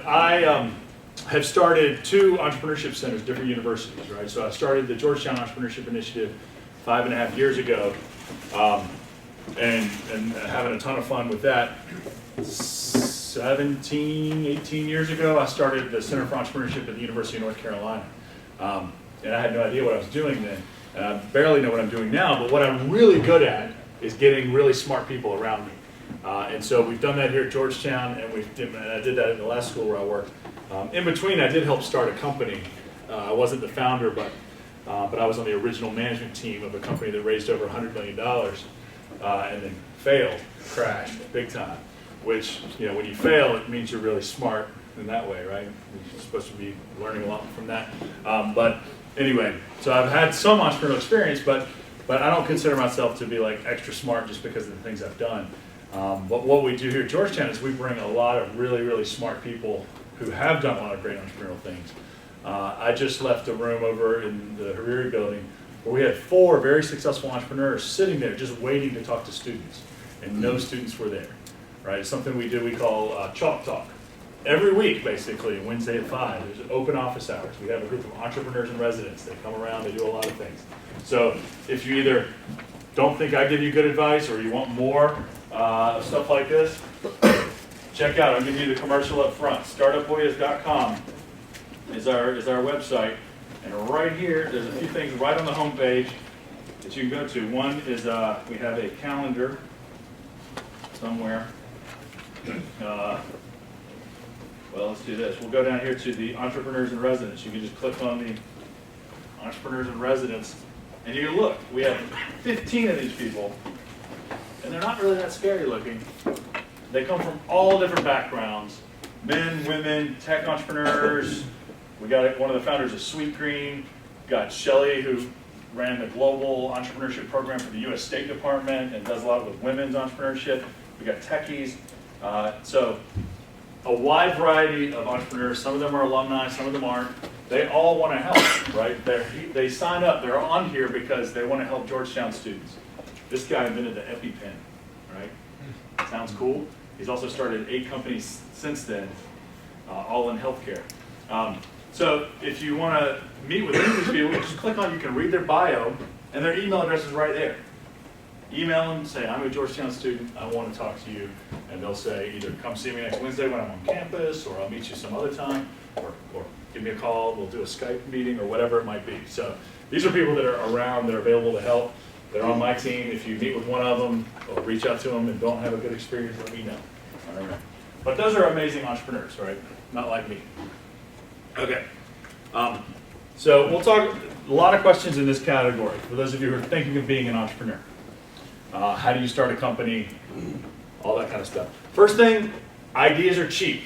I have started 2 entrepreneurship centers, different universities, right? So I started the Georgetown Entrepreneurship Initiative 5.5 years ago, and having a ton of fun with that. 17, 18 years ago, I started the Center for Entrepreneurship at the University of North Carolina. And I had no idea what I was doing then. And I barely know what I'm doing now, but what I'm really good at is getting really smart people around me. And so we've done that here at Georgetown, and I did that in the last school where I worked. In between, I did help start a company. I wasn't the founder, but I was on the original management team of a company that raised over $100 million and then failed, crashed big time. Which, when you fail, it means you're really smart in that way, right? You're supposed to be learning a lot from that. But anyway, so I've had some entrepreneurial experience, but I don't consider myself to be like extra smart just because of the things I've done. But what we do here at Georgetown is we bring a lot of really, really smart people who have done a lot of great entrepreneurial things. I just left a room over in the Hariri building where we had 4 very successful entrepreneurs sitting there just waiting to talk to students, and no students were there. Right? It's something we do, we call Chalk Talk. Every week, basically, Wednesday at 5, there's open office hours. We have a group of entrepreneurs and residents. They come around, they do a lot of things. So if you either don't think I give you good advice or you want more stuff like this, check out, I'll give you the commercial up front. Startupboyas.com is our website. And right here, there's a few things right on the home page that you can go to. One is we have a calendar somewhere. Well, let's do this. We'll go down here to the Entrepreneurs and Residents. You can just click on the Entrepreneurs and Residents, and you look. We have 15 of these people, and they're not really that scary looking. They come from all different backgrounds, men, women, tech entrepreneurs. We got one of the founders of Sweet Green. Got Shelly, who ran the global entrepreneurship program for the U.S. State Department and does a lot with women's entrepreneurship. We got techies. So a wide variety of entrepreneurs. Some of them are alumni, some of them aren't. They all want to help, right? They sign up. They're on here because they want to help Georgetown students. This guy invented the EpiPen, right? Sounds cool. He's also started 8 companies since then, all in healthcare. So if you want to meet with any of these people, just click on, you can read their bio, and their email address is right there. Email them, say, I'm a Georgetown student, I want to talk to you, and they'll say either come see me next Wednesday when I'm on campus, or I'll meet you some other time, or give me a call, we'll do a Skype meeting, or whatever it might be. So these are people that are around, that are available to help. They're on my team. If you meet with one of them, or reach out to them and don't have a good experience, let me know. All right. But those are amazing entrepreneurs, right? Not like me. Okay. So we'll talk a lot of questions in this category for those of you who are thinking of being an entrepreneur. How do you start a company? All that kind of stuff. First thing, ideas are cheap.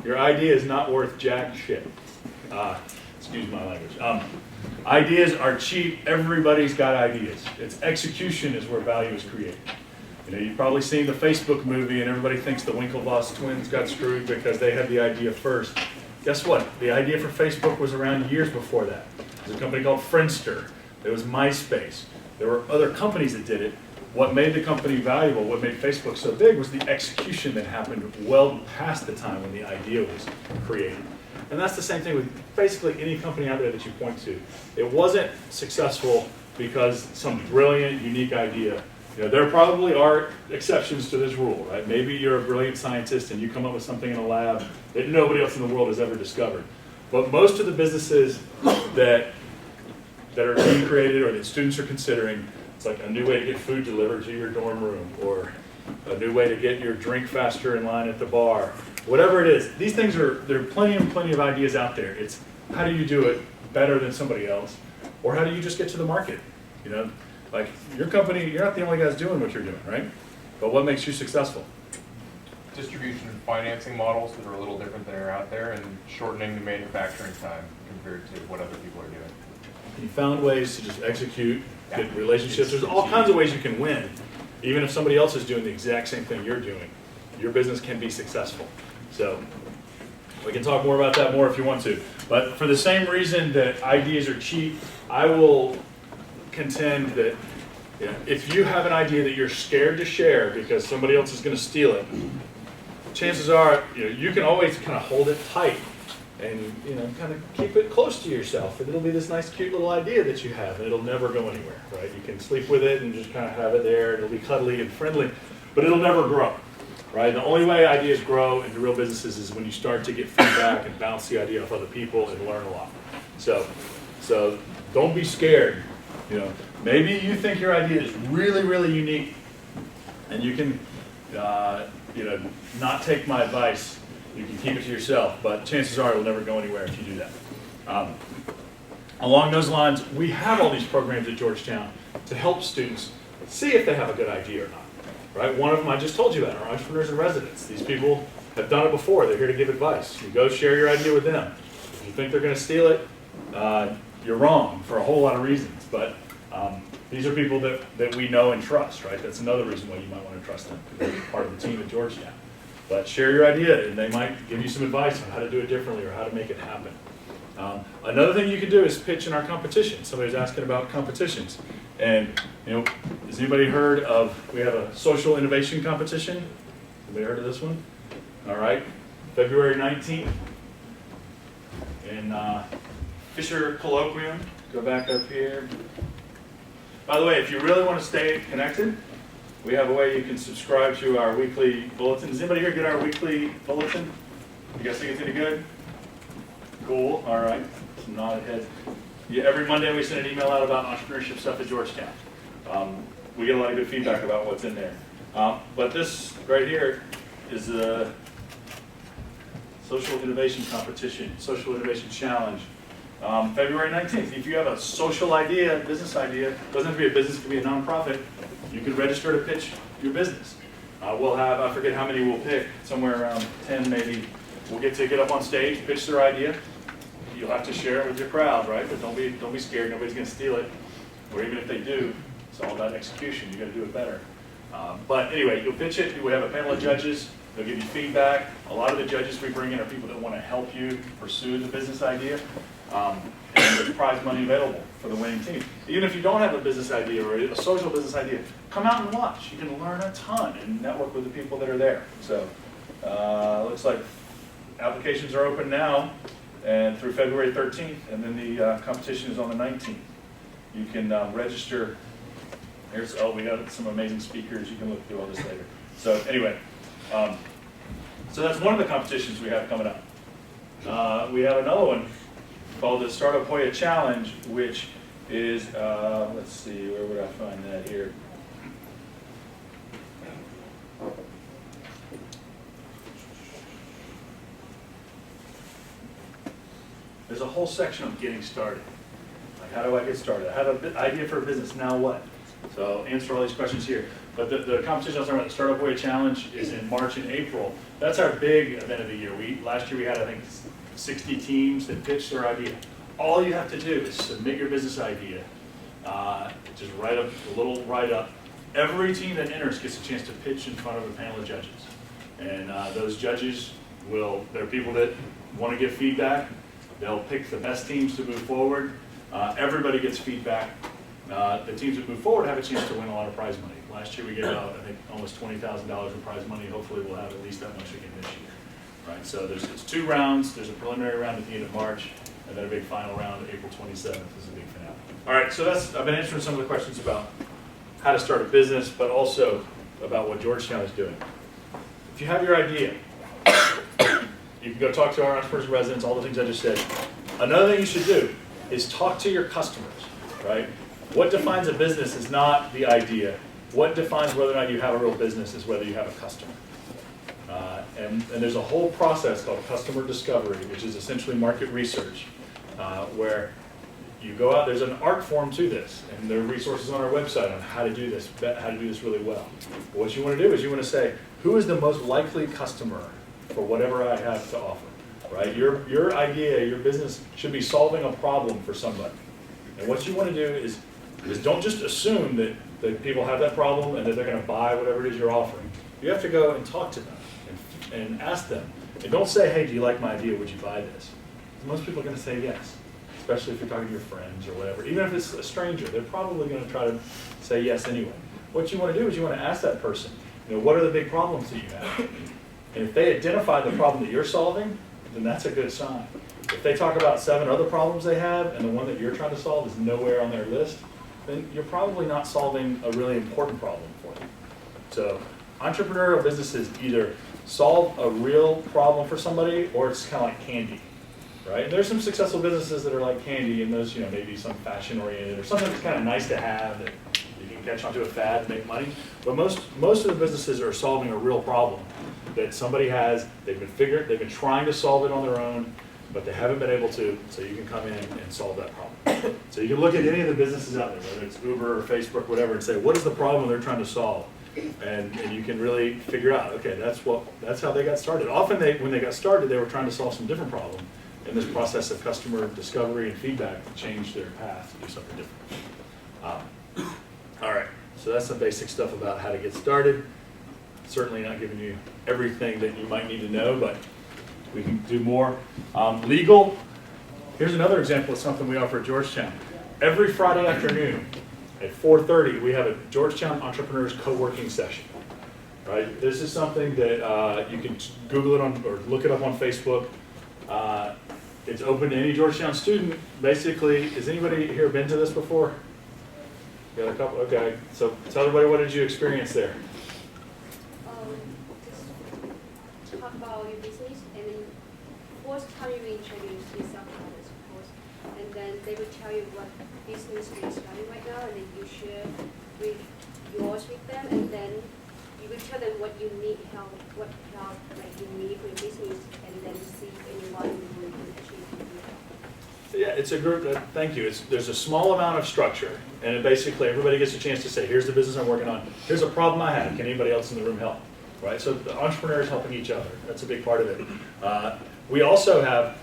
Your idea is not worth jack shit. Excuse my language. Ideas are cheap. Everybody's got ideas. It's execution is where value is created. You've probably seen the Facebook movie, and everybody thinks the Winklevoss twins got screwed because they had the idea first. Guess what? The idea for Facebook was around years before that. There's a company called Friendster. There was MySpace. There were other companies that did it. What made the company valuable, what made Facebook so big, was the execution that happened well past the time when the idea was created. And that's the same thing with basically any company out there that you point to. It wasn't successful because some brilliant, unique idea. There probably are exceptions to this rule, right? Maybe you're a brilliant scientist and you come up with something in a lab that nobody else in the world has ever discovered. But most of the businesses that are being created or that students are considering, it's like a new way to get food delivered to your dorm room, or a new way to get your drink faster in line at the bar. Whatever it is, these things there are plenty of ideas out there. It's how do you do it better than somebody else, or how do you just get to the market? Like your company, you're not the only guys doing what you're doing, right? But what makes you successful? Distribution and financing models that are a little different than are out there, and shortening the manufacturing time compared to what other people are doing. You found ways to just execute, get relationships. There's all kinds of ways you can win. Even if somebody else is doing the exact same thing you're doing, your business can be successful. So we can talk more about that more if you want to. But for the same reason that ideas are cheap, I will contend that if you have an idea that you're scared to share because somebody else is going to steal it, chances are, you can always kind of hold it tight and, kind of keep it close to yourself. And it'll be this nice, cute little idea that you have, and it'll never go anywhere, right? You can sleep with it and just kind of have it there. It'll be cuddly and friendly, but it'll never grow, right? The only way ideas grow into real businesses is when you start to get feedback and bounce the idea off other people and learn a lot. So don't be scared. Maybe you think your idea is really, really unique, and you can, not take my advice. You can keep it to yourself, but chances are it will never go anywhere if you do that. Along those lines, we have all these programs at Georgetown to help students see if they have a good idea or not. Right? One of them I just told you about, our entrepreneurs in residence. These people have done it before. They're here to give advice. You go share your idea with them. If you think they're going to steal it, you're wrong for a whole lot of reasons. But these are people that we know and trust, right? That's another reason why you might want to trust them, because they're part of the team at Georgetown. But share your idea, and they might give you some advice on how to do it differently or how to make it happen. Another thing you can do is pitch in our competition. Somebody's asking about competitions. And, has anybody heard of, we have a social innovation competition? Anybody heard of this one? All right, February 19th in Fisher Colloquium. Go back up here. By the way, if you really want to stay connected, we have a way you can subscribe to our weekly bulletin. Does anybody here get our weekly bulletin? You guys think it's any good? Cool, all right, some nodded heads. Yeah, every Monday we send an email out about entrepreneurship stuff at Georgetown. We get a lot of good feedback about what's in there. But this right here is a social innovation competition, social innovation challenge. February 19th, if you have a social idea, business idea, doesn't have to be a business, it can be a nonprofit, you can register to pitch your business. We'll have, I forget how many we'll pick, somewhere around 10 maybe. We'll get to get up on stage, pitch their idea. You'll have to share it with your crowd, right? But don't be scared, nobody's gonna steal it. Or even if they do, it's all about execution, you gotta do it better. But anyway, you'll pitch it, we have a panel of judges, they'll give you feedback. A lot of the judges we bring in are people that wanna help you pursue the business idea. And there's prize money available for the winning team. Even if you don't have a business idea or a social business idea, come out and watch. You can learn a ton and network with the people that are there. So, looks like applications are open now and through February 13th, and then the competition is on the 19th. You can register. We got some amazing speakers. You can look through all this later. So anyway, so that's one of the competitions we have coming up. We have another one called the Startup Hoya Challenge, which is, let's see, where would I find that here? There's a whole section on getting started. Like, how do I get started? I have an idea for a business, now what? So answer all these questions here. But the competition I was talking about, the Startup Hoya Challenge, is in March and April. That's our big event of the year. Last year we had, I think, 60 teams that pitched their idea. All you have to do is submit your business idea. Just write up a little write-up. Every team that enters gets a chance to pitch in front of a panel of judges. And those judges they're people that want to give feedback. They'll pick the best teams to move forward. Everybody gets feedback. The teams that move forward have a chance to win a lot of prize money. Last year we gave out, I think, almost $20,000 in prize money. Hopefully we'll have at least that much again this year. Right, so it's 2 rounds. There's a preliminary round at the end of March, and then a big final round April 27th is a big finale. All right, so I've been answering some of the questions about how to start a business, but also about what Georgetown is doing. If you have your idea, you can go talk to our entrepreneurs and residents, all the things I just said. Another thing you should do is talk to your customers, right? What defines a business is not the idea. What defines whether or not you have a real business is whether you have a customer. And there's a whole process called customer discovery, which is essentially market research, where you go out, there's an art form to this, and there are resources on our website on how to do this really well. What you want to do is you want to say, who is the most likely customer for whatever I have to offer, right? Your idea, your business should be solving a problem for somebody. And what you want to do is don't just assume that people have that problem and that they're going to buy whatever it is you're offering. You have to go and talk to them and ask them. And don't say, hey, do you like my idea? Would you buy this? Most people are going to say yes, especially if you're talking to your friends or whatever. Even if it's a stranger, they're probably going to try to say yes anyway. What you want to do is you want to ask that person, what are the big problems that you have? And if they identify the problem that you're solving, then that's a good sign. If they talk about 7 other problems they have, and the one that you're trying to solve is nowhere on their list, then you're probably not solving a really important problem for them. So entrepreneurial businesses either solve a real problem for somebody, or it's kind of like candy, right? And there's some successful businesses that are like candy, and those, maybe some fashion oriented or something that's kind of nice to have that you can catch onto a fad and make money. But most of the businesses are solving a real problem that somebody has. They've been trying to solve it on their own, but they haven't been able to. So you can come in and solve that problem. So you can look at any of the businesses out there, whether it's Uber or Facebook, whatever, and say, what is the problem they're trying to solve? And you can really figure out, okay, that's how they got started. Often when they got started, they were trying to solve some different problem. And this process of customer discovery and feedback changed their path to do something different. All right, so that's some basic stuff about how to get started. Certainly not giving you everything that you might need to know, but we can do more. Legal, here's another example of something we offer at Georgetown. Every Friday afternoon at 4:30, we have a Georgetown Entrepreneurs co-working session. Right? This is something that you can Google it or look it up on Facebook. It's open to any Georgetown student. Basically, has anybody here been to this before? Got a couple? Okay. So tell everybody, what did you experience there? Just talk about your business, and then first how you introduce yourself, of course, and then they will tell you what business you're starting right now, and then you share with yours with them, and then you will tell them what you need help, what help like you need for your business, and then see if anyone will actually give you help. Yeah, it's a group. Thank you. There's a small amount of structure, and it basically everybody gets a chance to say, here's the business I'm working on. Here's a problem I have. Can anybody else in the room help? Right. So the entrepreneurs helping each other. That's a big part of it. We also have,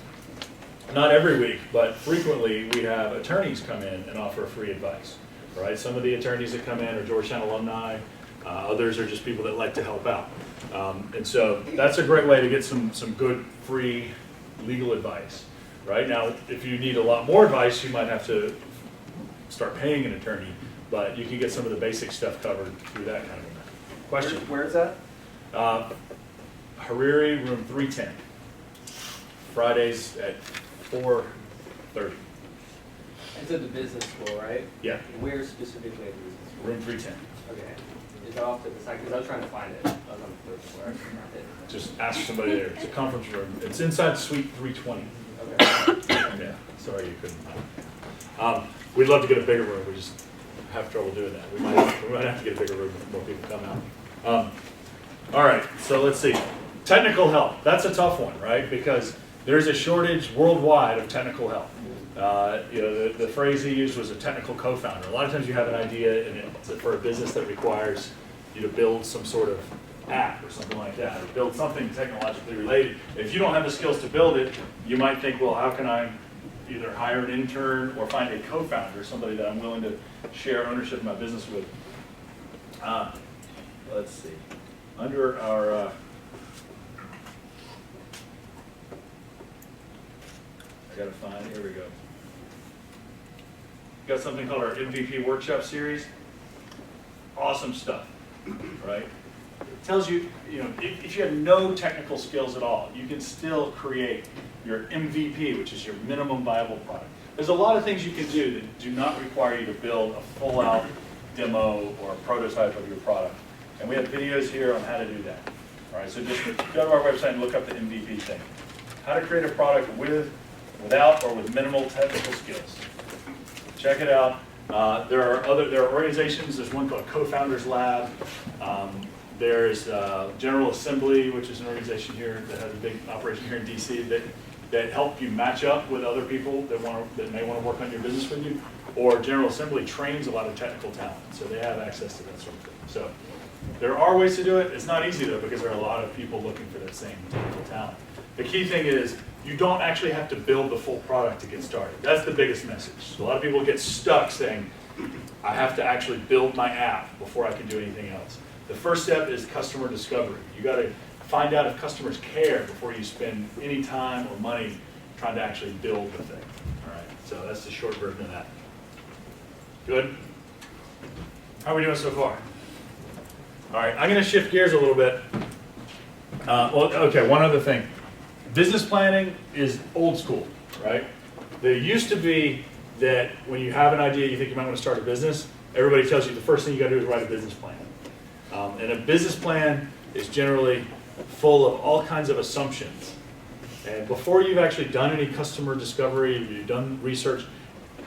not every week, but frequently, we have attorneys come in and offer free advice. Right. Some of the attorneys that come in are Georgetown alumni. Others are just people that like to help out. And so that's a great way to get some good free legal advice. Right now, if you need a lot more advice, you might have to start paying an attorney, but you can get some of the basic stuff covered through that kind of a method. Question? Where is that? Hariri, room 310. Fridays at 4:30. It's at the business school, right? Yeah, Where specifically at the business school? room 310. Okay. Is that off to the side? Because I was trying to find it. I was on the third floor. Just ask somebody there. It's a conference room. It's inside suite 320. Okay. Yeah, sorry you couldn't. We'd love to get a bigger room. We just have trouble doing that. We might have to get a bigger room if more people come out. All right, so let's see. Technical help. That's a tough one, right? Because there's a shortage worldwide of technical help. The phrase he used was a technical co-founder. A lot of times you have an idea and it's for a business that requires you to build some sort of app or something like that, or build something technologically related. If you don't have the skills to build it, you might think, well, how can I either hire an intern or find a co-founder, somebody that I'm willing to share ownership of my business with. Let's see. Under our I gotta find, here we go. Got something called our MVP workshop series. Awesome stuff, right? It tells you, if you have no technical skills at all, you can still create your MVP, which is your minimum viable product. There's a lot of things you can do that do not require you to build a full-out demo or a prototype of your product. And we have videos here on how to do that. All right, so just go to our website and look up the MVP thing. How to create a product without or with minimal technical skills. Check it out. There are organizations. There's one called Co-Founders Lab. There's General Assembly, which is an organization here that has a big operation here in DC that help you match up with other people that may want to work on your business with you. Or General Assembly trains a lot of technical talent, so they have access to that sort of thing. So there are ways to do it. It's not easy though, because there are a lot of people looking for that same technical talent. The key thing is you don't actually have to build the full product to get started. That's the biggest message. So a lot of people get stuck saying, I have to actually build my app before I can do anything else. The first step is customer discovery. You got to find out if customers care before you spend any time or money trying to actually build the thing. All right, so that's the short version of that. Good? How are we doing so far? All right, I'm going to shift gears a little bit. Well, okay, one other thing. Business planning is old school, right? There used to be that when you have an idea, you think you might want to start a business, everybody tells you the first thing you got to do is write a business plan. And a business plan is generally full of all kinds of assumptions. And before you've actually done any customer discovery, you've done research,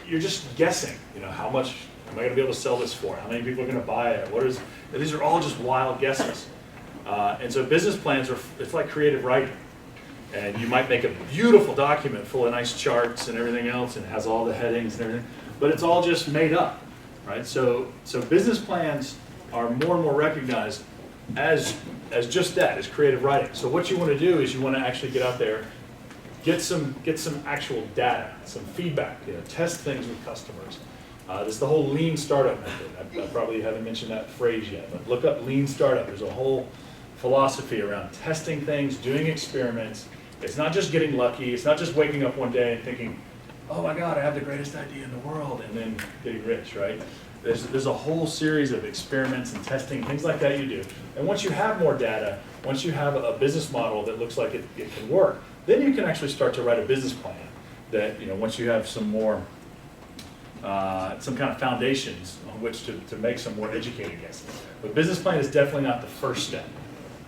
you're just guessing, how much am I going to be able to sell this for? How many people are going to buy it? These are all just wild guesses. And so business plans it's like creative writing. And you might make a beautiful document full of nice charts and everything else, and it has all the headings and everything, but it's all just made up, right? So business plans are more and more recognized as just that, as creative writing. So what you want to do is you want to actually get out there, get some actual data, some feedback, test things with customers. This is the whole lean startup method. I probably haven't mentioned that phrase yet, but look up lean startup. There's a whole philosophy around testing things, doing experiments. It's not just getting lucky. It's not just waking up one day and thinking, oh my God, I have the greatest idea in the world, and then getting rich, right? There's a whole series of experiments and testing, things like that you do. And once you have more data, once you have a business model that looks like it can work, then you can actually start to write a business plan that, once you have some more, some kind of foundations on which to make some more educated guesses. But business plan is definitely not the first step.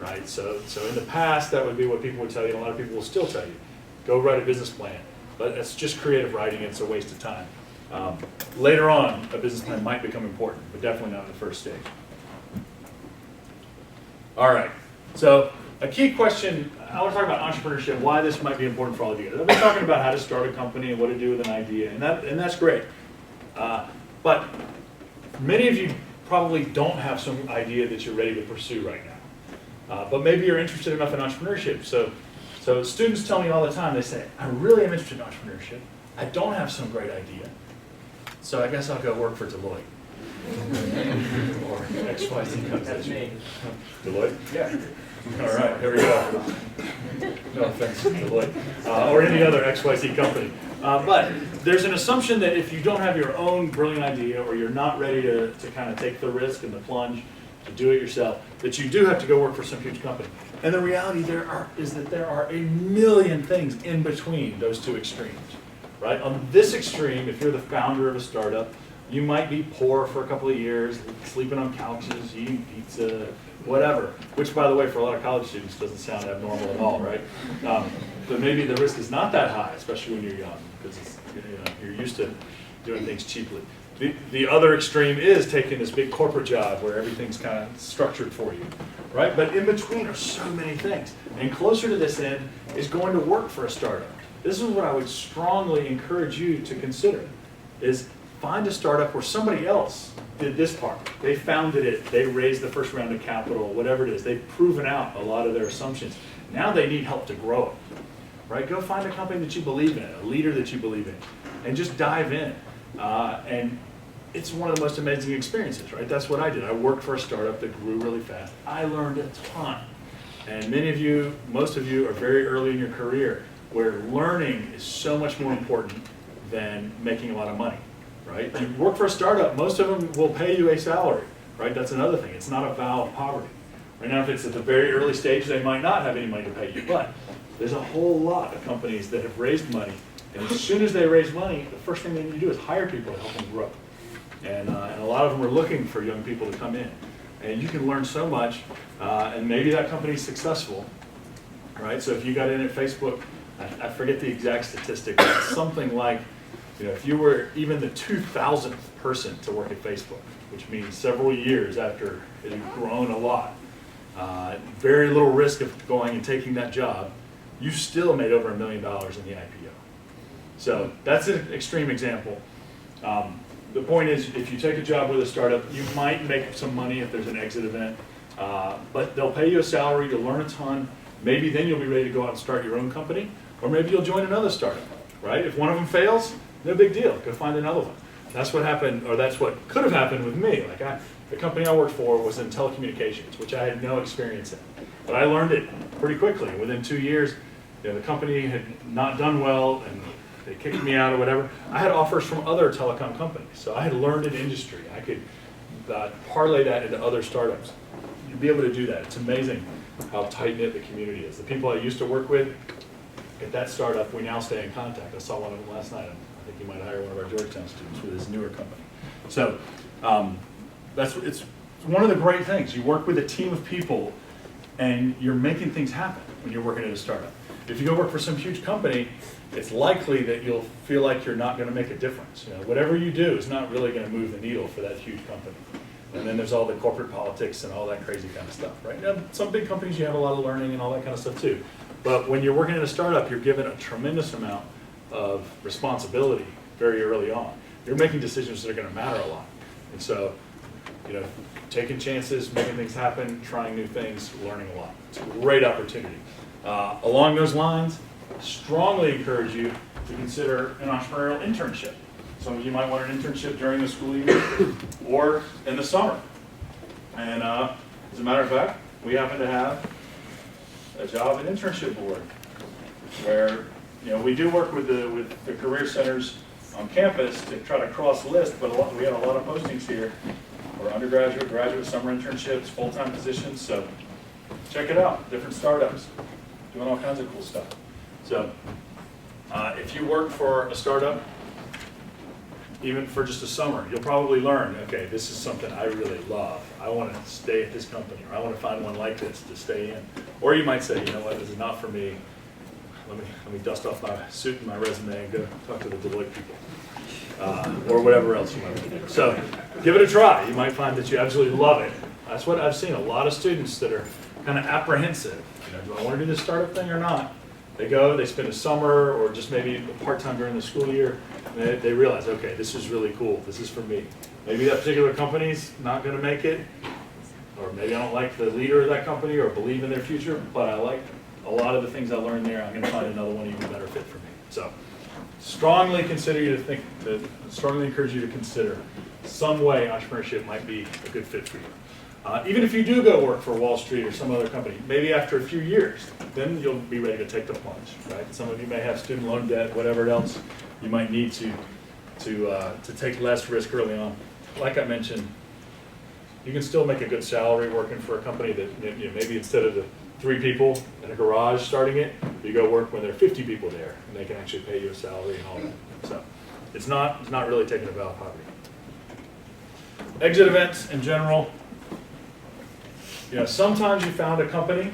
Right? So in the past, that would be what people would tell you, and a lot of people will still tell you, go write a business plan. But it's just creative writing, it's a waste of time. Later on, a business plan might become important, but definitely not in the first stage. All right, so a key question, I want to talk about entrepreneurship, why this might be important for all of you. I've been talking about how to start a company and what to do with an idea, and that's great. But many of you probably don't have some idea that you're ready to pursue right now. But maybe you're interested enough in entrepreneurship. So students tell me all the time, they say, I really am interested in entrepreneurship. I don't have some great idea. So I guess I'll go work for Deloitte. Or XYZ comes at you. Deloitte? Yeah. All right, here we go. No offense to Deloitte. Or any other XYZ company. But there's an assumption that if you don't have your own brilliant idea, or you're not ready to kind of take the risk and the plunge, to do it yourself, that you do have to go work for some huge company. And the reality is that there are a million things in between those two extremes, right? On this extreme, if you're the founder of a startup, you might be poor for a couple of years, sleeping on couches, eating pizza, whatever, which, by the way, for a lot of college students doesn't sound abnormal at all, right? But maybe the risk is not that high, especially when you're young, because you're used to doing things cheaply. The other extreme is taking this big corporate job where everything's kind of structured for you, right? But in between are so many things. And closer to this end is going to work for a startup. This is what I would strongly encourage you to consider, is find a startup where somebody else did this part. They founded it, they raised the first round of capital, whatever it is. They've proven out a lot of their assumptions. Now they need help to grow it, right? Go find a company that you believe in, a leader that you believe in, and just dive in. And it's one of the most amazing experiences, right? That's what I did. I worked for a startup that grew really fast. I learned a ton. And many of you, most of you, are very early in your career where learning is so much more important than making a lot of money, right? You work for a startup, most of them will pay you a salary, right? That's another thing. It's not a vow of poverty. Right now, if it's at the very early stage, they might not have any money to pay you. But there's a whole lot of companies that have raised money. And as soon as they raise money, the first thing they need to do is hire people to help them grow. And a lot of them are looking for young people to come in. And you can learn so much, and maybe that company's successful, right? So if you got in at Facebook, I forget the exact statistic, but it's something like, if you were even the 2,000th person to work at Facebook, which means several years after it had grown a lot, very little risk of going and taking that job, you still made over $1 million in the IPO. So that's an extreme example. The point is, if you take a job with a startup, you might make some money if there's an exit event, but they'll pay you a salary, you'll learn a ton, maybe then you'll be ready to go out and start your own company, or maybe you'll join another startup, right? If one of them fails, no big deal, go find another one. That's what happened, or that's what could have happened with me. The company I worked for was in telecommunications, which I had no experience in, but I learned it pretty quickly. Within 2 years, the company had not done well, and they kicked me out or whatever. I had offers from other telecom companies, so I had learned an industry. I could parlay that into other startups. You'd be able to do that. It's amazing how tight-knit the community is. The people I used to work with at that startup, we now stay in contact. I saw one of them last night. I think he might hire one of our Georgetown students with his newer company. So it's one of the great things. You work with a team of people and you're making things happen when you're working at a startup. If you go work for some huge company, it's likely that you'll feel like you're not going to make a difference. You know, whatever you do is not really going to move the needle for that huge company. And then there's all the corporate politics and all that crazy kind of stuff, right? Now, some big companies, you have a lot of learning and all that kind of stuff too. But when you're working at a startup, you're given a tremendous amount of responsibility very early on. You're making decisions that are going to matter a lot. And so, you know, taking chances, making things happen, trying new things, learning a lot. It's a great opportunity. Along those lines, I strongly encourage you to consider an entrepreneurial internship. Some of you might want an internship during the school year or in the summer. And as a matter of fact, we happen to have a job and internship board where, you know, we do work with the career centers on campus to try to cross list, but we have a lot of postings here for undergraduate, graduate, summer internships, full-time positions. So check it out. Different startups doing all kinds of cool stuff. So if you work for a startup, even for just a summer, you'll probably learn, okay, this is something I really love. I want to stay at this company, or I want to find one like this to stay in. Or you might say, you know what, this is not for me. Let me dust off my suit and my resume and go talk to the Deloitte people. Or whatever else you might want to do. So give it a try. You might find that you absolutely love it. That's what I've seen. A lot of students that are kind of apprehensive. You know, do I want to do this startup thing or not? They go, they spend a summer or just maybe part-time during the school year, and they realize, okay, this is really cool. This is for me. Maybe that particular company's not going to make it, or maybe I don't like the leader of that company or believe in their future, but I like a lot of the things I learned there. I'm going to find another one even better fit for me. So strongly encourage you to consider some way entrepreneurship might be a good fit for you. Even if you do go work for Wall Street or some other company, maybe after a few years, then you'll be ready to take the plunge, right? Some of you may have student loan debt, whatever else you might need to take less risk early on. Like I mentioned, you can still make a good salary working for a company that, you know, maybe instead of the 3 people in a garage starting it, you go work when there are 50 people there, and they can actually pay you a salary and all that. So it's not really taking a vow of poverty. Exit events in general. You know, sometimes you found a company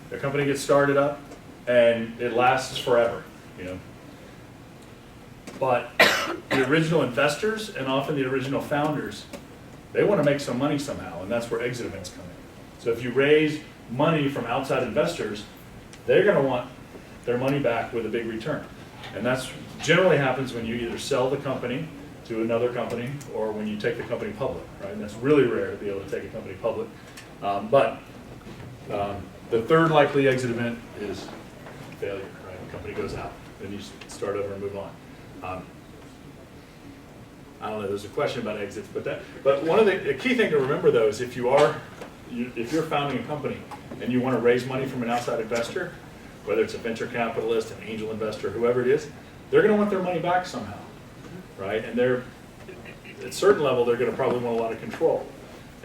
gets started up, and it lasts forever, you know. But the original investors and often the original founders, they want to make some money somehow, and that's where exit events come in. So if you raise money from outside investors, they're going to want their money back with a big return. And that's generally happens when you either sell the company to another company or when you take the company public, right? And that's really rare to be able to take a company public. But the third likely exit event is failure, right? The company goes out, then you start over and move on. I don't know, there's a question about exits, but one of the key thing to remember though is if you're founding a company and you want to raise money from an outside investor, whether it's a venture capitalist, an angel investor, whoever it is, they're going to want their money back somehow, right? And at a certain level, they're going to probably want a lot of control.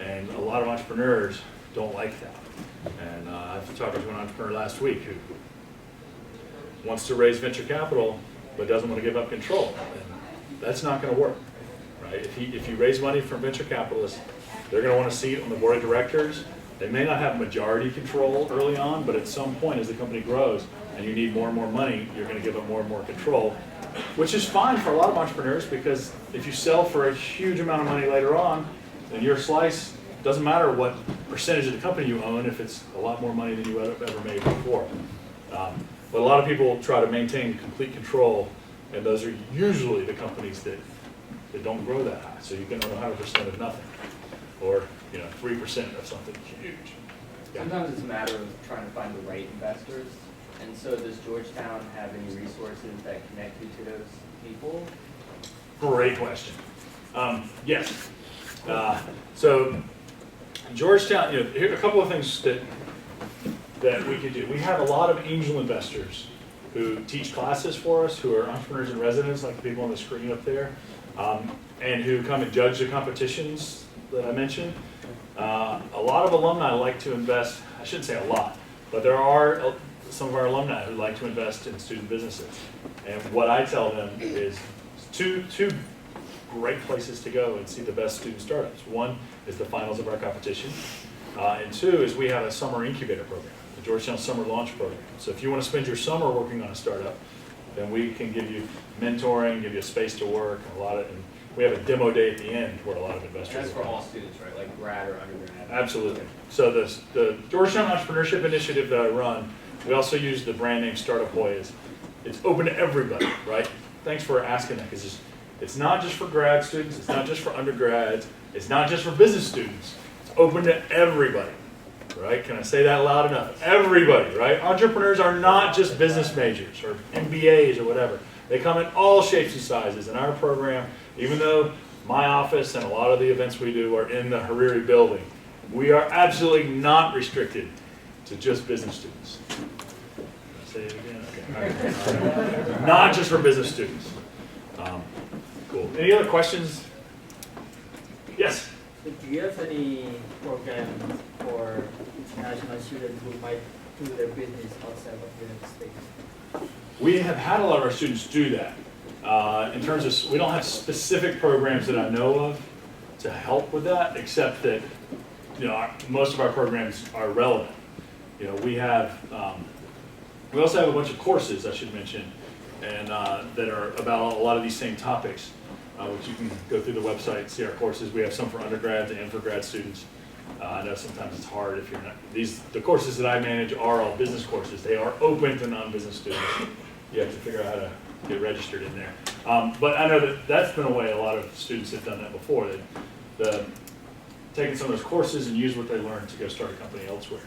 And a lot of entrepreneurs don't like that. And I was talking to an entrepreneur last week who wants to raise venture capital but doesn't want to give up control. And that's not going to work, right? If you raise money from venture capitalists, they're going to want a seat on the board of directors. They may not have majority control early on, but at some point as the company grows and you need more and more money, you're going to give up more and more control, which is fine for a lot of entrepreneurs because if you sell for a huge amount of money later on, then your slice doesn't matter what percentage of the company you own if it's a lot more money than you ever made before. But a lot of people try to maintain complete control, and those are usually the companies that don't grow that high. So you can own 100% of nothing, or 3% of something huge. Yeah. Sometimes it's a matter of trying to find the right investors. And so does Georgetown have any resources that connect you to those people? Great question. Yes. So Georgetown, here are a couple of things that we could do. We have a lot of angel investors who teach classes for us, who are entrepreneurs in residence, like the people on the screen up there, and who come and judge the competitions that I mentioned. A lot of alumni like to invest I shouldn't say a lot, but there are some of our alumni who like to invest in student businesses. And what I tell them is two great places to go and see the best student startups. One is the finals of our competition, and two is we have a summer incubator program, the Georgetown Summer Launch Program. So if you want to spend your summer working on a startup, then we can give you mentoring, give you a space to work, and we have a demo day at the end where a lot of investors. And that's for all students, right? Like grad or undergrad? Absolutely. So the Georgetown Entrepreneurship Initiative that I run, we also use the brand name Startup Hoyas. It's open to everybody, right? Thanks for asking that, because it's not just for grad students, it's not just for undergrads, it's not just for business students. It's open to everybody, right? Can I say that loud enough? Everybody, right? Entrepreneurs are not just business majors or MBAs or whatever. They come in all shapes and sizes. In our program, even though my office and a lot of the events we do are in the Hariri building, we are absolutely not restricted to just business students. Can I say it again? Okay. All right. Not just for business students. Cool. Any other questions? Yes? So do you have any programs for international students who might do their business outside of the United States? We have had a lot of our students do that. In terms of, we don't have specific programs that I know of to help with that, except that, you know, most of our programs are relevant. You know, we have, we also have a bunch of courses, I should mention, and that are about a lot of these same topics, which you can go through the website and see our courses. We have some for undergrads and for grad students. I know sometimes it's hard if you're not, the courses that I manage are all business courses. They are open to non-business students. You have to figure out how to get registered in there. But I know that that's been a way a lot of students have done that before. They've taken some of those courses and used what they learned to go start a company elsewhere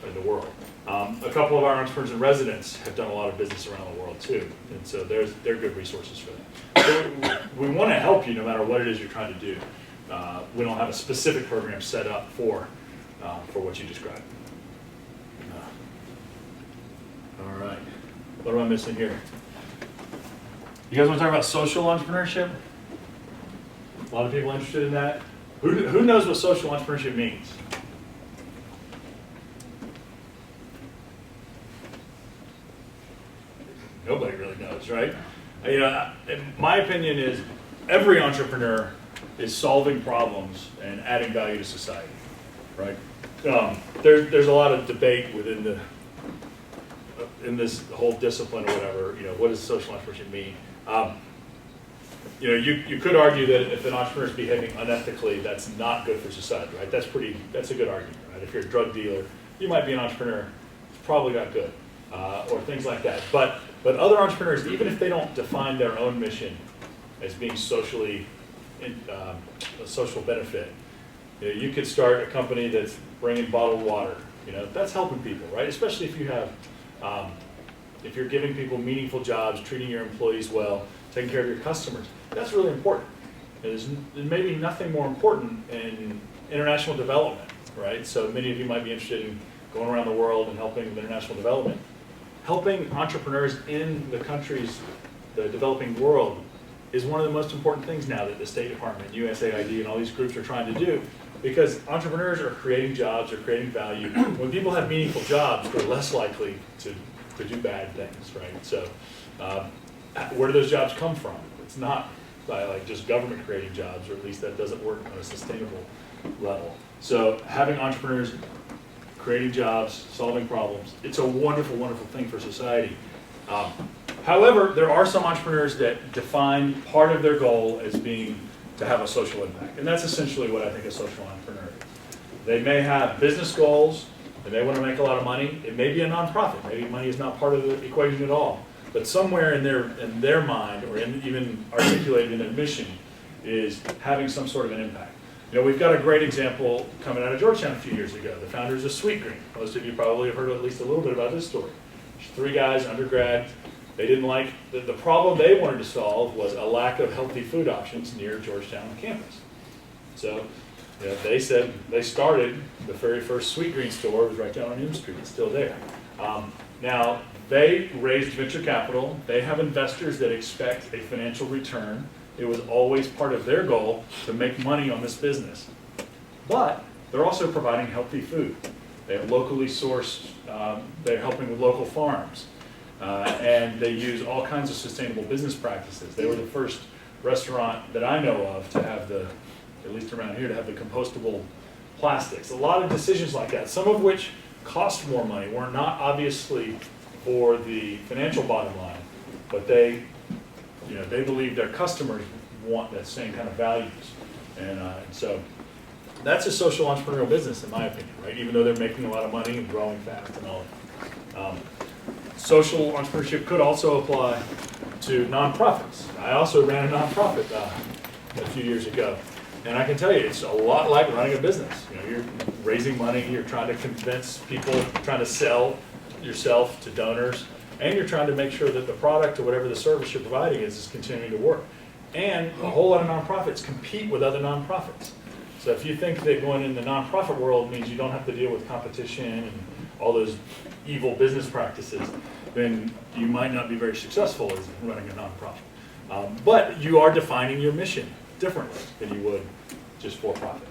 in the world. A couple of our entrepreneurs in residence have done a lot of business around the world too, and so they're good resources for that. So we want to help you no matter what it is you're trying to do. We don't have a specific program set up for what you described. All right, what am I missing here? You guys want to talk about social entrepreneurship? A lot of people interested in that. Who knows what social entrepreneurship means? Nobody really knows, right? You know, my opinion is every entrepreneur is solving problems and adding value to society, right? There's a lot of debate within in this whole discipline or whatever. You know, what does social entrepreneurship mean? You know, you could argue that if an entrepreneur is behaving unethically, that's not good for society, right? That's a good argument, right? If you're a drug dealer, you might be an entrepreneur. It's probably not good, or things like that. But other entrepreneurs, even if they don't define their own mission as being socially a social benefit, you know, you could start a company that's bringing bottled water. You know, that's helping people, right? Especially if you have, if you're giving people meaningful jobs, treating your employees well, taking care of your customers. That's really important. There's maybe nothing more important in international development, right? So many of you might be interested in going around the world and helping with international development. Helping entrepreneurs in the countries, the developing world, is one of the most important things now that the State Department, USAID, and all these groups are trying to do, because entrepreneurs are creating jobs, are creating value. When people have meaningful jobs, they're less likely to do bad things, right? So where do those jobs come from? It's not by like just government creating jobs, or at least that doesn't work on a sustainable level. So having entrepreneurs creating jobs, solving problems, it's a wonderful, wonderful thing for society. However, there are some entrepreneurs that define part of their goal as being to have a social impact. And that's essentially what I think a social entrepreneur is. They may have business goals, they may want to make a lot of money. It may be a nonprofit. Maybe money is not part of the equation at all. But somewhere in their mind, or even articulated in their mission, is having some sort of an impact. You know, we've got a great example coming out of Georgetown a few years ago. The founders of Sweetgreen. Most of you probably have heard at least a little bit about this story. There's 3 guys, undergrad. They didn't like, the problem they wanted to solve was a lack of healthy food options near Georgetown campus. So you know, they said, they started the very first Sweetgreen store, was right down on M Street. It's still there. Now, they raised venture capital. They have investors that expect a financial return. It was always part of their goal to make money on this business. But they're also providing healthy food. They have locally sourced, they're helping with local farms. And they use all kinds of sustainable business practices. They were the first restaurant that I know of to have at least around here, to have the compostable plastics. A lot of decisions like that, some of which cost more money, were not obviously for the financial bottom line, but they believe their customers want that same kind of values. And so that's a social entrepreneurial business, in my opinion, right? Even though they're making a lot of money and growing fast and all that. Social entrepreneurship could also apply to nonprofits. I also ran a nonprofit a few years ago. And I can tell you, it's a lot like running a business. You're raising money, you're trying to convince people, trying to sell yourself to donors, and you're trying to make sure that the product or whatever the service you're providing is continuing to work. And a whole lot of nonprofits compete with other nonprofits. So if you think that going in the nonprofit world means you don't have to deal with competition and all those evil business practices, then you might not be very successful as running a nonprofit. But you are defining your mission differently than you would just for profit.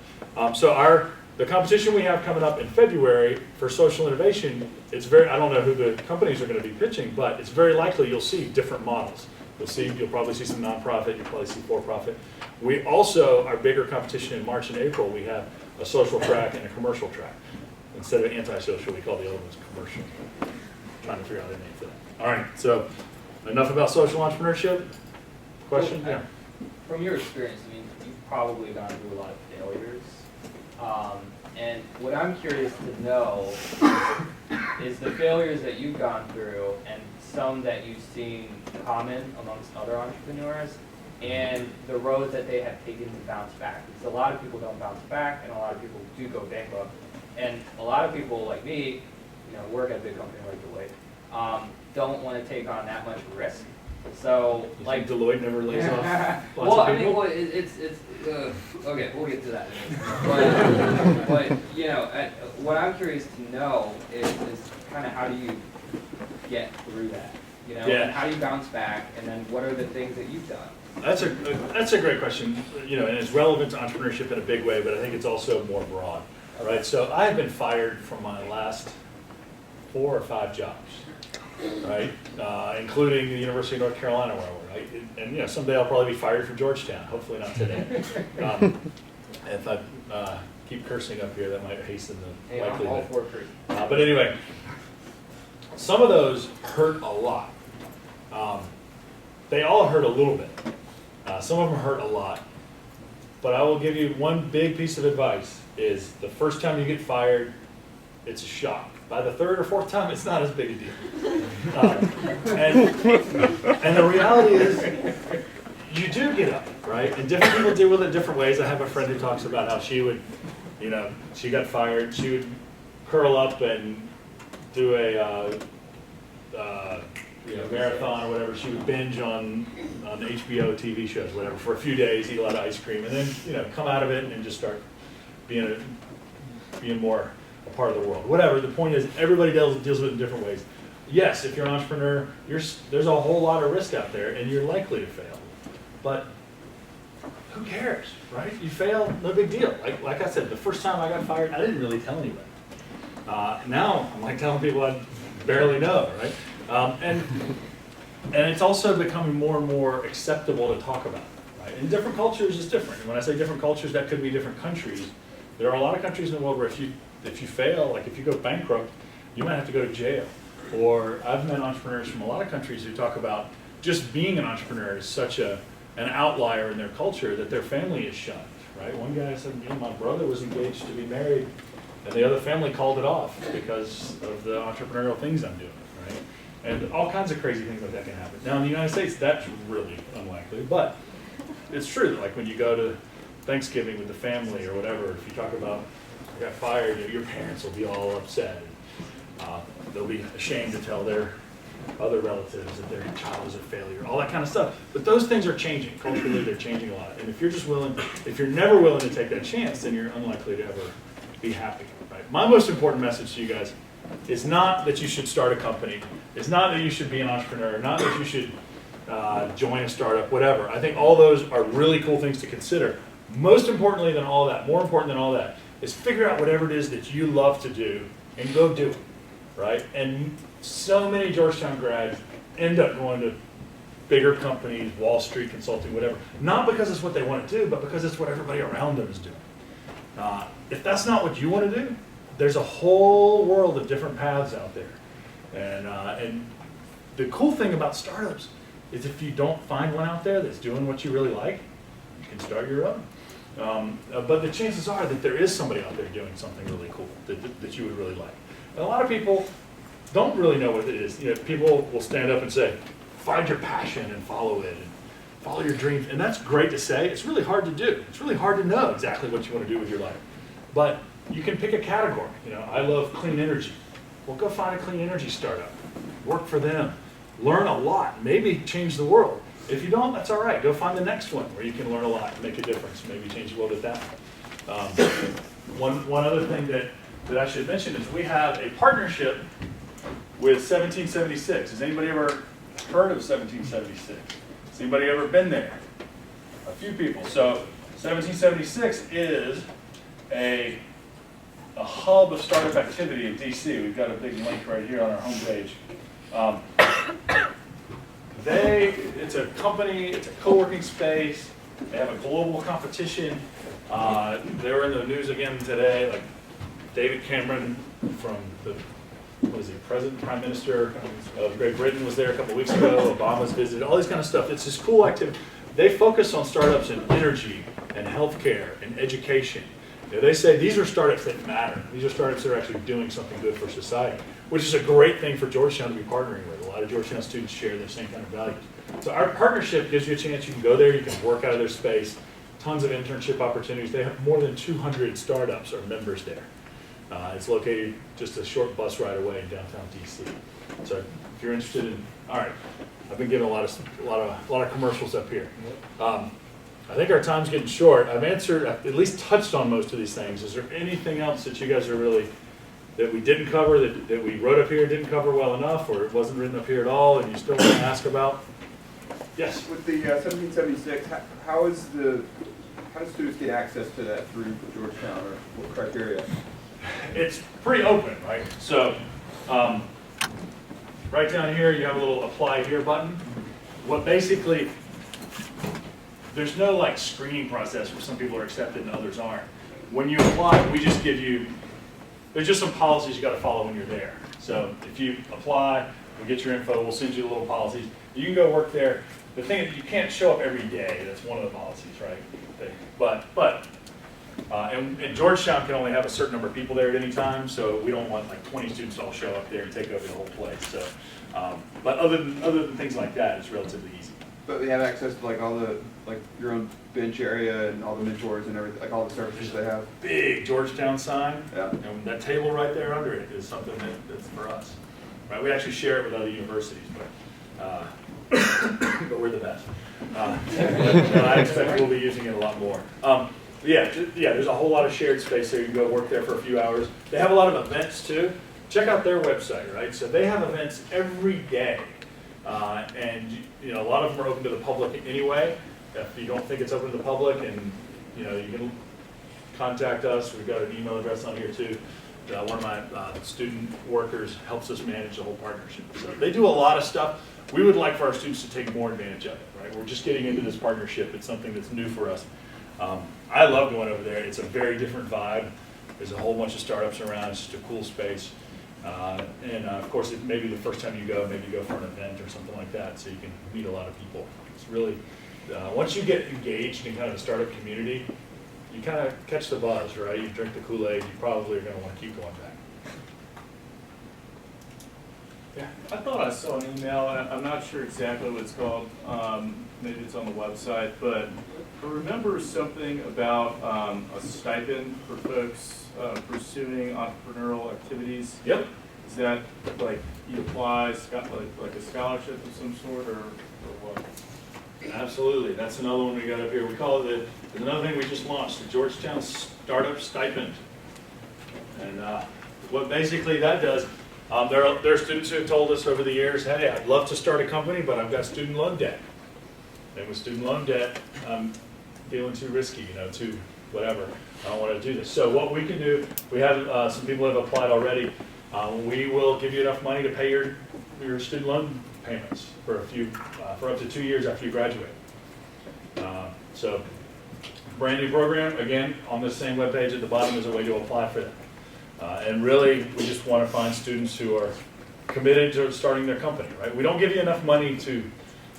So the competition we have coming up in February for social innovation, I don't know who the companies are going to be pitching, but it's very likely you'll see different models. You'll probably see some nonprofit, you'll probably see for-profit. We also, our bigger competition in March and April, we have a social track and a commercial track. Instead of anti-social, we call the other ones commercial. Trying to figure out a name for that. All right, so enough about social entrepreneurship. Question? Yeah. From your experience, I mean, you've probably gone through a lot of failures. And what I'm curious to know is the failures that you've gone through and some that you've seen common amongst other entrepreneurs and the road that they have taken to bounce back. Because a lot of people don't bounce back and a lot of people do go bankrupt. And a lot of people like me, work at a big company like Deloitte, don't want to take on that much risk. So, You think Deloitte never lays off lots well, of I mean, people? it's okay. We'll get to that. But what I'm curious to know is kind of how do you get through that? Yeah. And how do you bounce back? And then what are the things that you've done? That's a great question, and it's relevant to entrepreneurship in a big way, but I think it's also more broad, right? So I have been fired from my last 4 or 5 jobs, right? Including the University of North Carolina where I work, right? And someday I'll probably be fired from Georgetown, hopefully not today. If I keep cursing up here, that might hasten the likelihood. I'm all for free. But anyway, some of those hurt a lot. They all hurt a little bit. Some of them hurt a lot. But I will give you one big piece of advice is the first time you get fired, it's a shock. By the 3rd or 4th time, it's not as big a deal. And the reality is, you do get up, right? And different people deal with it different ways. I have a friend who talks about how she would, she got fired, she would curl up and do a marathon or whatever. She would binge on the HBO TV shows, whatever, for a few days, eat a lot of ice cream, and then come out of it and just start being more a part of the world. Whatever. The point is, everybody deals with it in different ways. Yes, if you're an entrepreneur, there's a whole lot of risk out there, and you're likely to fail. But who cares, right? You fail, no big deal. Like I said, the first time I got fired, I didn't really tell anybody. Now I'm like telling people I barely know, right? And it's also becoming more and more acceptable to talk about, right? In different cultures, it's different. And when I say different cultures, that could be different countries. There are a lot of countries in the world where if you fail, like if you go bankrupt, you might have to go to jail. Or I've met entrepreneurs from a lot of countries who talk about just being an entrepreneur is such an outlier in their culture that their family is shunned, right? One guy said, my brother was engaged to be married, and the other family called it off because of the entrepreneurial things I'm doing, right? And all kinds of crazy things like that can happen. Now in the United States, that's really unlikely, but it's true that like when you go to Thanksgiving with the family or whatever, if you talk about you got fired, your parents will be all upset. They'll be ashamed to tell their other relatives that their child is a failure, all that kind of stuff. But those things are changing. Culturally, they're changing a lot. And if you're never willing to take that chance, then you're unlikely to ever be happy, right? My most important message to you guys is not that you should start a company. It's not that you should be an entrepreneur, not that you should join a startup, whatever. I think all those are really cool things to consider. Most importantly than all that, more important than all that, is figure out whatever it is that you love to do and go do it, right? And so many Georgetown grads end up going to bigger companies, Wall Street consulting, whatever, not because it's what they want to do, but because it's what everybody around them is doing. If that's not what you want to do, there's a whole world of different paths out there. And the cool thing about startups is if you don't find one out there that's doing what you really like, you can start your own. But the chances are that there is somebody out there doing something really cool that you would really like. And a lot of people don't really know what it is. You know, people will stand up and say, find your passion and follow it, and follow your dreams. And that's great to say. It's really hard to do. It's really hard to know exactly what you want to do with your life. But you can pick a category. You know, I love clean energy. Well, go find a clean energy startup. Work for them. Learn a lot. Maybe change the world. If you don't, that's all right. Go find the next one where you can learn a lot and make a difference. Maybe change the world at that one. One other thing that I should mention is we have a partnership with 1776. Has anybody ever heard of 1776? Has anybody ever been there? A few people. So 1776 is a hub of startup activity in DC. We've got a big link right here on our homepage. It's a company, it's a co-working space. They have a global competition. They were in the news again today, like David Cameron from the, President, Prime Minister of Great Britain was there a couple weeks ago. Obama's visited, all these kind of stuff. It's this cool activity. They focus on startups in energy and healthcare and education. You know, they say these are startups that matter. These are startups that are actually doing something good for society, which is a great thing for Georgetown to be partnering with. A lot of Georgetown students share the same kind of values. So our partnership gives you a chance. You can go there, you can work out of their space, tons of internship opportunities. They have more than 200 startups or members there. It's located just a short bus ride away in downtown DC. So if you're interested in, all right, I've been giving a lot of commercials up here. I think our time's getting short. I've at least touched on most of these things. Is there anything else that you guys are really, that we didn't cover, that we wrote up here didn't cover well enough, or it wasn't written up here at all, and you still want to ask about? Yes? With the 1776, how do students get access to that through Georgetown, or what criteria? It's pretty open, right? So right down here, you have a little apply here button. What basically, there's no like screening process where some people are accepted and others aren't. When you apply, we just give you, there's just some policies you got to follow when you're there. So if you apply, we'll get your info, we'll send you the little policies. You can go work there. The thing is, you can't show up every day. That's one of the policies, right? And Georgetown can only have a certain number of people there at any time, so we don't want like 20 students to all show up there and take over the whole place. So, but other than things like that, it's relatively easy. But we have access to like all the, like your own bench area and all the mentors and everything, like all the services they have. Big Georgetown sign, Yeah. and that table right there under it is something that's for us. Right? We actually share it with other universities, but we're the best. And I expect we'll be using it a lot more. Yeah, there's a whole lot of shared space there. You can go work there for a few hours. They have a lot of events too. Check out their website, right? So they have events every day. And you know, a lot of them are open to the public anyway. If you don't think it's open to the public, and you know, you can contact us. We've got an email address on here too. One of my student workers helps us manage the whole partnership. So they do a lot of stuff. We would like for our students to take more advantage of it, right? We're just getting into this partnership. It's something that's new for us. I love going over there. It's a very different vibe. There's a whole bunch of startups around. It's just a cool space. Of course, it may be the first time you go, maybe you go for an event or something like that, so you can meet a lot of people. It's really, once you get engaged in kind of the startup community, you kind of catch the buzz, right? You drink the Kool-Aid, you probably are going to want to keep going back. Yeah. I thought I saw an email, I'm not sure exactly what it's called, maybe it's on the website, but I remember something about a stipend for folks pursuing entrepreneurial activities. Yep. Is that like you apply, like a scholarship of some sort, or what? Absolutely. That's another one we got up here. We call it, there's another thing we just launched, the Georgetown Startup Stipend. And what basically that does, there are students who have told us over the years, hey, I'd love to start a company, but I've got student loan debt. And with student loan debt, I'm feeling too risky, you know, too whatever, I don't want to do this. So what we can do, we have some people have applied already. We will give you enough money to pay your student loan payments for for up to 2 years after you graduate. So brand new program, again, on this same webpage at the bottom is a way to apply for that. And really, we just want to find students who are committed to starting their company, right? We don't give you enough money to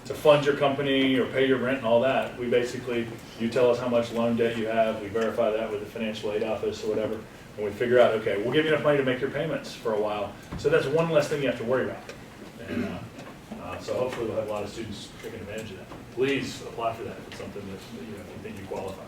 fund your company or pay your rent and all that. We basically, you tell us how much loan debt you have, we verify that with the financial aid office or whatever, and we figure out, okay, we'll give you enough money to make your payments for a while. So that's one less thing you have to worry about. And so hopefully we'll have a lot of students taking advantage of that. Please apply for that if it's something that you think you qualify.